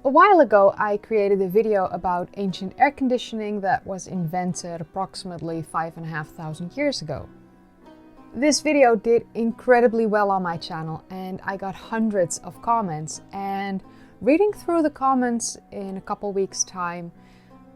A while ago, I created a video about ancient air conditioning that was invented approximately 5,500 years ago. This video did incredibly well on my channel and I got hundreds of comments, and reading through the comments in a couple weeks' time,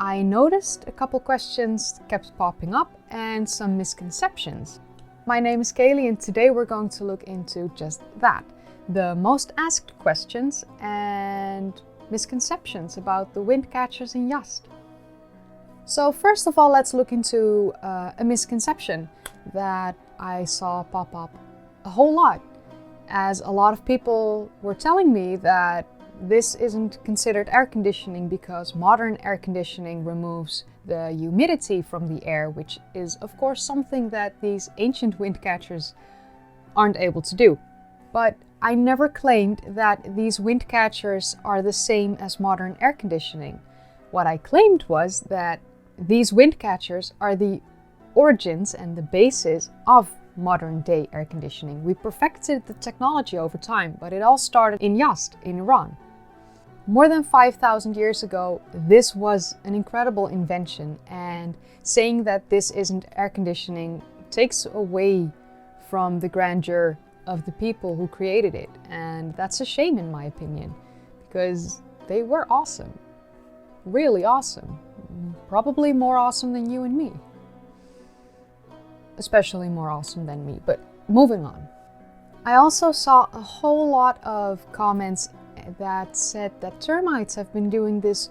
I noticed a couple questions kept popping up and some misconceptions. My name is Kaylee and today we're going to look into just that. The most asked questions and misconceptions about the wind catchers in Yust. So first of all, let's look into a misconception that I saw pop up a whole lot, as a lot of people were telling me that this isn't considered air conditioning because modern air conditioning removes the humidity from the air, which is of course something that these ancient wind catchers aren't able to do. But I never claimed that these wind catchers are the same as modern air conditioning. What I claimed was that these wind catchers are the origins and the basis of modern day air conditioning. We perfected the technology over time, but it all started in Yust, in Iran. More than 5,000 years ago, this was an incredible invention, and saying that this isn't air conditioning takes away from the grandeur of the people who created it, and that's a shame in my opinion, because they were awesome. Really awesome. Probably more awesome than you and me. Especially more awesome than me, but moving on. I also saw a whole lot of comments that said that termites have been doing this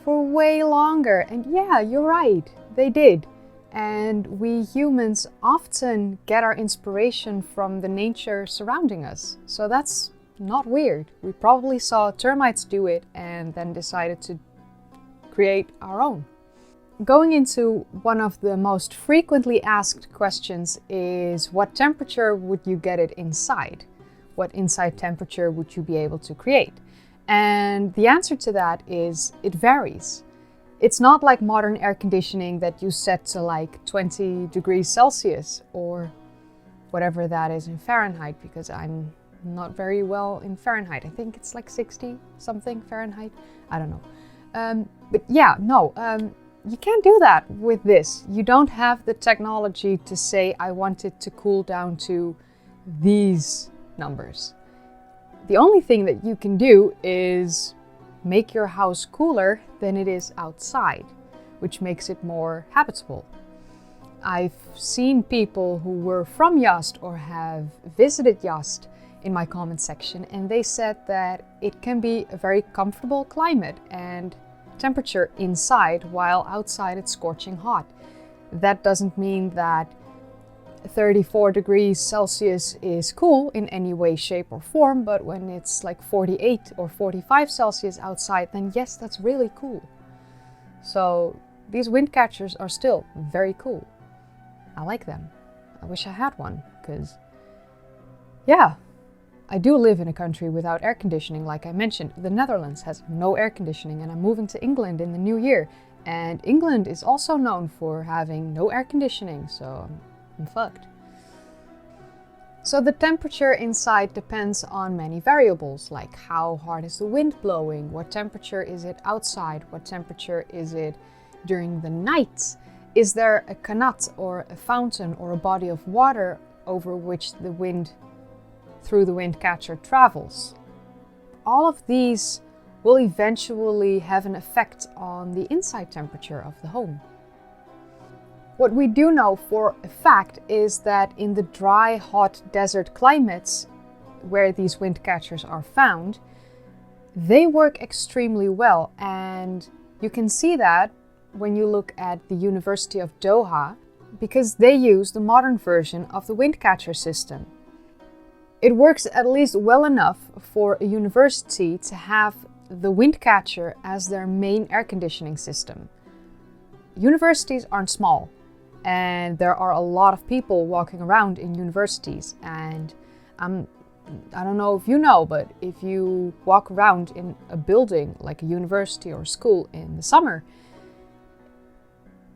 for way longer, and yeah, you're right, they did. And we humans often get our inspiration from the nature surrounding us, so that's not weird. We probably saw termites do it and then decided to create our own. Going into one of the most frequently asked questions is, what temperature would you get it inside? What inside temperature would you be able to create? And the answer to that is, it varies. It's not like modern air conditioning that you set to like 20 degrees Celsius or whatever that is in Fahrenheit, because I'm not very well in Fahrenheit. I think it's like 60 something Fahrenheit. I don't know. But yeah, no, you can't do that with this. You don't have the technology to say, I want it to cool down to these numbers. The only thing that you can do is make your house cooler than it is outside, which makes it more habitable. I've seen people who were from Yust or have visited Yust in my comment section, and they said that it can be a very comfortable climate and temperature inside, while outside it's scorching hot. That doesn't mean that 34 degrees Celsius is cool in any way, shape or form, but when it's like 48 or 45 Celsius outside, then yes, that's really cool. So these wind catchers are still very cool. I like them. I wish I had one, because yeah, I do live in a country without air conditioning. Like I mentioned, the Netherlands has no air conditioning, and I'm moving to England in the new year, and England is also known for having no air conditioning, so I'm fucked. So the temperature inside depends on many variables, like how hard is the wind blowing, what temperature is it outside, what temperature is it during the night, is there a kanat or a fountain or a body of water over which the wind through the wind catcher travels. All of these will eventually have an effect on the inside temperature of the home. What we do know for a fact is that in the dry, hot desert climates where these wind catchers are found, they work extremely well, and you can see that when you look at the University of Doha, because they use the modern version of the wind catcher system. It works at least well enough for a university to have the wind catcher as their main air conditioning system. Universities aren't small, and there are a lot of people walking around in universities, and I don't know if you know, but if you walk around in a building like a university or school in the summer,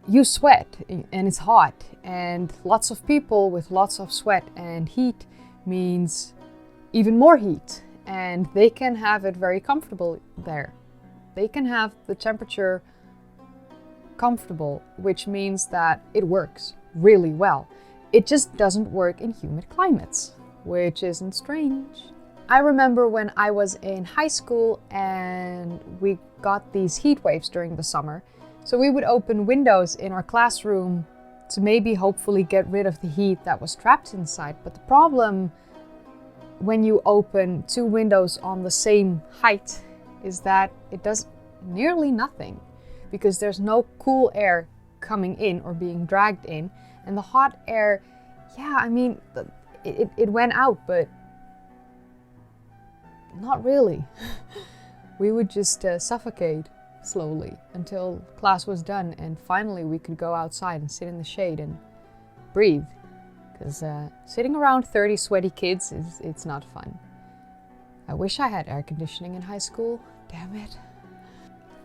you sweat and it's hot, and lots of people with lots of sweat and heat means even more heat, and they can have it very comfortable there. They can have the temperature comfortable, which means that it works really well. It just doesn't work in humid climates, which isn't strange. I remember when I was in high school and we got these heat waves during the summer. So we would open windows in our classroom to maybe hopefully get rid of the heat that was trapped inside. But the problem when you open 2 windows on the same height is that it does nearly nothing, because there's no cool air coming in or being dragged in. And the hot air, yeah, I mean, it went out, but not really. We would just suffocate slowly until class was done, and finally we could go outside and sit in the shade and breathe. Because sitting around 30 sweaty kids, it's not fun. I wish I had air conditioning in high school, damn it.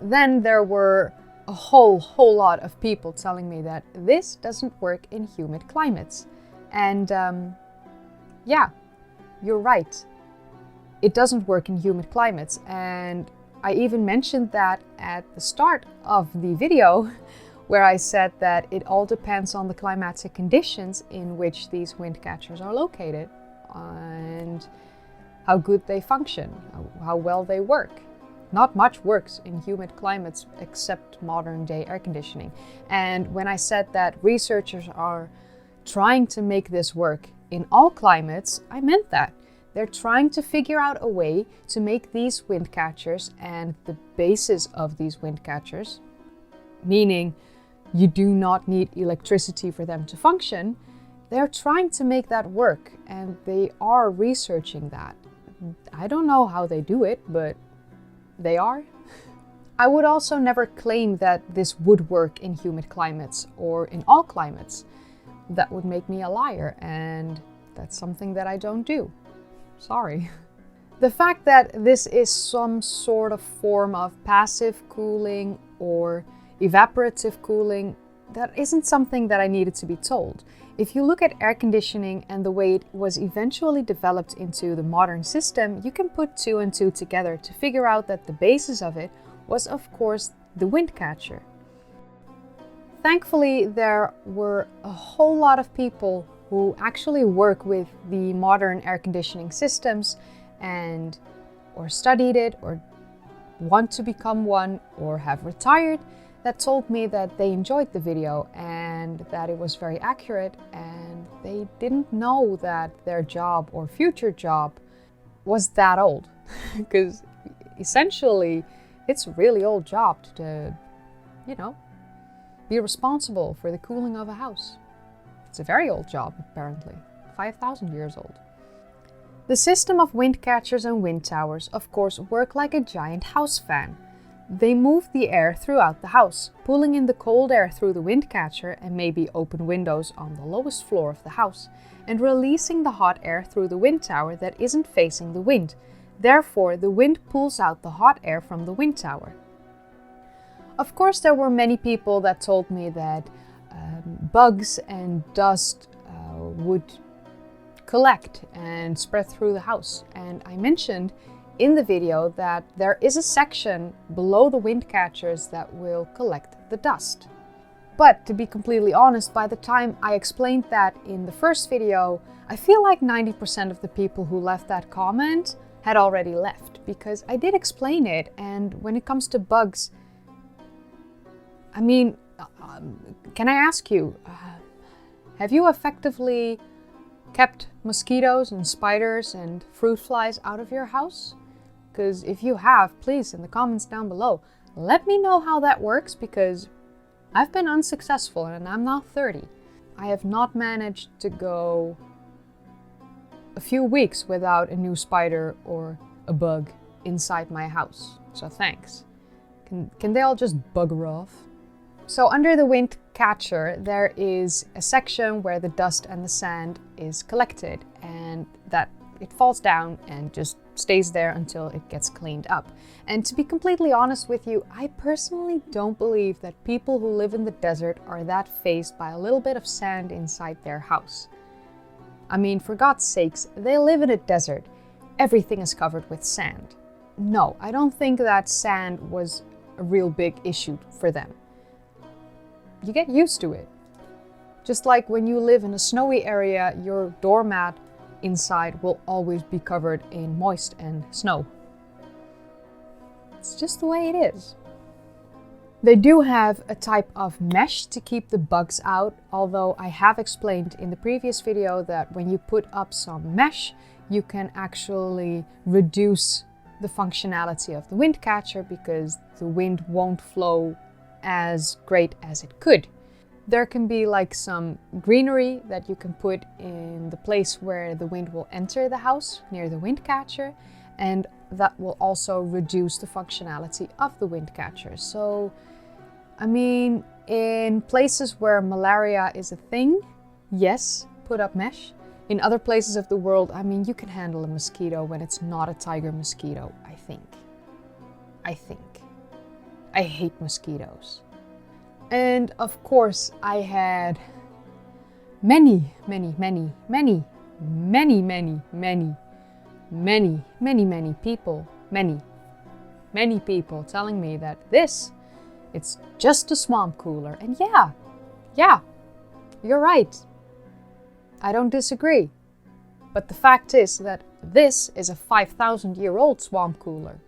Then there were a whole lot of people telling me that this doesn't work in humid climates. And yeah, you're right. It doesn't work in humid climates. And I even mentioned that at the start of the video, where I said that it all depends on the climatic conditions in which these wind catchers are located and how good they function, how well they work. Not much works in humid climates except modern day air conditioning. And when I said that researchers are trying to make this work in all climates, I meant that. They're trying to figure out a way to make these wind catchers and the bases of these wind catchers, meaning you do not need electricity for them to function, they're trying to make that work, and they are researching that. I don't know how they do it, but they are. I would also never claim that this would work in humid climates or in all climates. That would make me a liar, and that's something that I don't do. Sorry. The fact that this is some sort of form of passive cooling or evaporative cooling, that isn't something that I needed to be told. If you look at air conditioning and the way it was eventually developed into the modern system, you can put 2 and 2 together to figure out that the basis of it was, of course, the wind catcher. Thankfully, there were a whole lot of people who actually work with the modern air conditioning systems and or studied it or want to become one or have retired, that told me that they enjoyed the video and that it was very accurate, and they didn't know that their job or future job was that old. Because essentially it's a really old job to, be responsible for the cooling of a house. It's a very old job, apparently, 5,000 years old. The system of wind catchers and wind towers, of course, work like a giant house fan. They move the air throughout the house, pulling in the cold air through the wind catcher and maybe open windows on the lowest floor of the house, and releasing the hot air through the wind tower that isn't facing the wind. Therefore, the wind pulls out the hot air from the wind tower. Of course, there were many people that told me that bugs and dust would collect and spread through the house. And I mentioned in the video that there is a section below the wind catchers that will collect the dust. But to be completely honest, by the time I explained that in the first video, I feel like 90% of the people who left that comment had already left, because I did explain it. And when it comes to bugs, I mean, can I ask you, have you effectively kept mosquitoes and spiders and fruit flies out of your house? Because if you have, please, in the comments down below, let me know how that works, because I've been unsuccessful and I'm now 30. I have not managed to go a few weeks without a new spider or a bug inside my house. So thanks. Can they all just bugger off? So under the wind catcher, there is a section where the dust and the sand is collected, and that it falls down and just stays there until it gets cleaned up. And to be completely honest with you, I personally don't believe that people who live in the desert are that fazed by a little bit of sand inside their house. I mean, for God's sakes, they live in a desert. Everything is covered with sand. no, I don't think that sand was a real big issue for them. You get used to it. Just like when you live in a snowy area, your doormat inside will always be covered in moist and snow. It's just the way it is. They do have a type of mesh to keep the bugs out, although I have explained in the previous video that when you put up some mesh, you can actually reduce the functionality of the wind catcher because the wind won't flow as great as it could. There can be like some greenery that you can put in the place where the wind will enter the house near the wind catcher, and that will also reduce the functionality of the wind catcher. So, I mean, in places where malaria is a thing, yes, put up mesh. In other places of the world, I mean, you can handle a mosquito when it's not a tiger mosquito, I think. I hate mosquitoes. And of course, I had many people telling me that it's just a swamp cooler. And yeah, you're right. I don't disagree. But the fact is that this is a 5,000-year-old swamp cooler.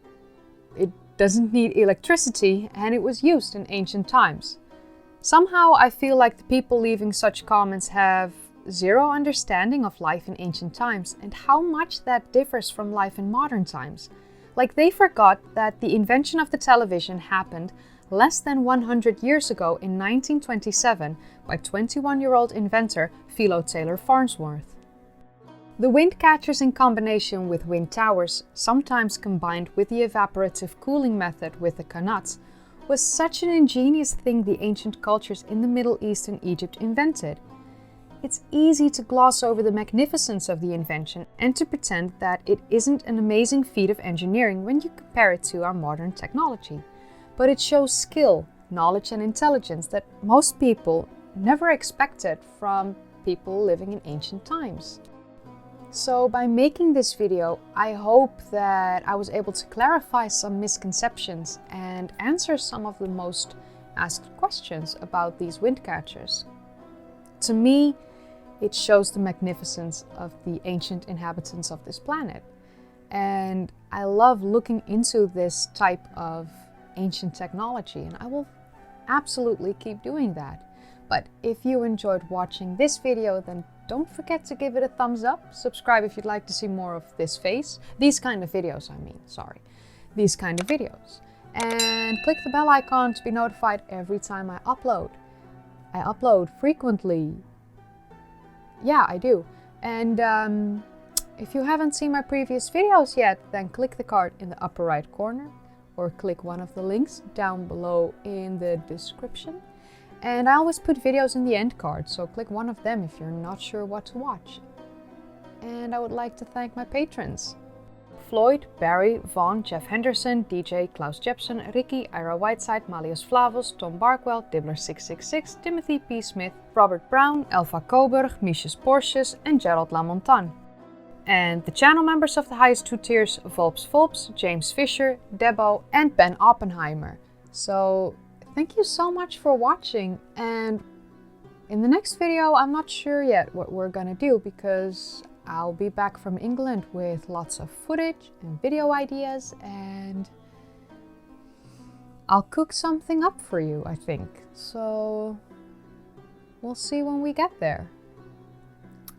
It doesn't need electricity, and it was used in ancient times. Somehow I feel like the people leaving such comments have zero understanding of life in ancient times and how much that differs from life in modern times. Like they forgot that the invention of the television happened less than 100 years ago in 1927 by 21-year-old inventor Philo Taylor Farnsworth. The wind catchers in combination with wind towers, sometimes combined with the evaporative cooling method with the qanats, was such an ingenious thing the ancient cultures in the Middle East and Egypt invented. It's easy to gloss over the magnificence of the invention and to pretend that it isn't an amazing feat of engineering when you compare it to our modern technology. But it shows skill, knowledge and intelligence that most people never expected from people living in ancient times. So by making this video, I hope that I was able to clarify some misconceptions and answer some of the most asked questions about these wind catchers. To me, it shows the magnificence of the ancient inhabitants of this planet. And I love looking into this type of ancient technology, and I will absolutely keep doing that. But if you enjoyed watching this video, then don't forget to give it a thumbs up, subscribe if you'd like to see more of this face, these kind of videos, and click the bell icon to be notified every time I upload. I upload frequently. Yeah, I do. And if you haven't seen my previous videos yet, then click the card in the upper right corner or click one of the links down below in the description. And I always put videos in the end card, so click one of them if you're not sure what to watch. And I would like to thank my patrons: Floyd, Barry, Vaughn, Jeff Henderson, DJ, Klaus Jepson, Ricky, Ira Whiteside, Malius Flavus, Tom Barkwell, Dibbler666, Timothy P. Smith, Robert Brown, Elva Coburg, Miches Porcius, and Gerald Lamontagne. And the channel members of the highest two tiers: Volps, James Fisher, Debo, and Ben Oppenheimer. So thank you so much for watching, and in the next video I'm not sure yet what we're gonna do because I'll be back from England with lots of footage and video ideas, and I'll cook something up for you, I think. So we'll see when we get there.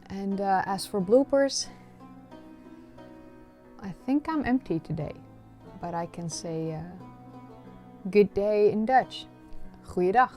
And as for bloopers, I think I'm empty today, but I can say good day in Dutch. Goeiedag.